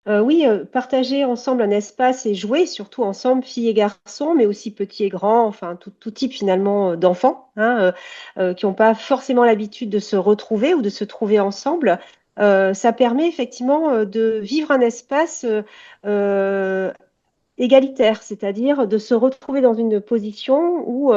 Oui, partager ensemble un espace et jouer, surtout ensemble, filles et garçons, mais aussi petits et grands, enfin tout type finalement d'enfants, hein, qui n'ont pas forcément l'habitude de se retrouver ou de se trouver ensemble. Ça permet effectivement de vivre un espace égalitaire, c'est-à-dire de se retrouver dans une position où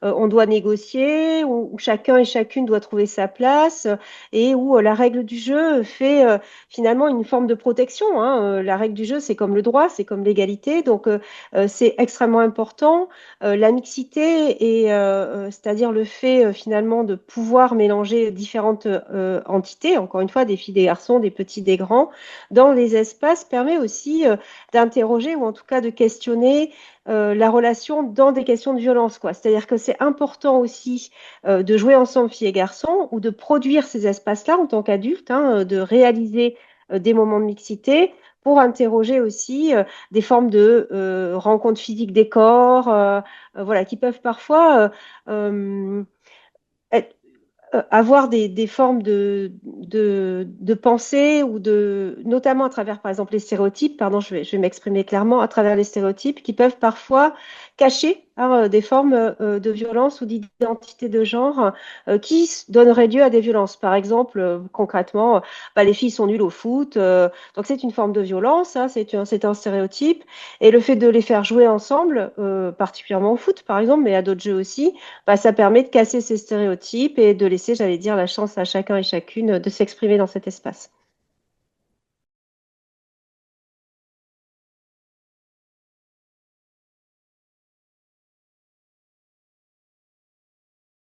on doit négocier, où chacun et chacune doit trouver sa place et où la règle du jeu fait finalement une forme de protection, hein. La règle du jeu, c'est comme le droit, c'est comme l'égalité, donc c'est extrêmement important. La mixité, c'est-à-dire le fait finalement de pouvoir mélanger différentes entités, encore une fois, des filles, des garçons, des petits, des grands, dans les espaces, permet aussi d'interroger ou en tout cas de questionner la relation dans des questions de violence, quoi. C'est-à-dire que c'est important aussi de jouer ensemble filles et garçons ou de produire ces espaces-là en tant qu'adulte, hein, de réaliser des moments de mixité pour interroger aussi des formes de rencontres physiques des corps, voilà, qui peuvent parfois être avoir des formes de pensée ou notamment à travers, par exemple, les stéréotypes, pardon, je vais m'exprimer clairement, à travers les stéréotypes qui peuvent parfois cacher, hein, des formes de violence ou d'identité de genre qui donneraient lieu à des violences. Par exemple, concrètement, bah, les filles sont nulles au foot, donc c'est une forme de violence, hein, c'est un stéréotype, et le fait de les faire jouer ensemble, particulièrement au foot, par exemple, mais à d'autres jeux aussi, bah, ça permet de casser ces stéréotypes et de laisser, j'allais dire, la chance à chacun et chacune de s'exprimer dans cet espace.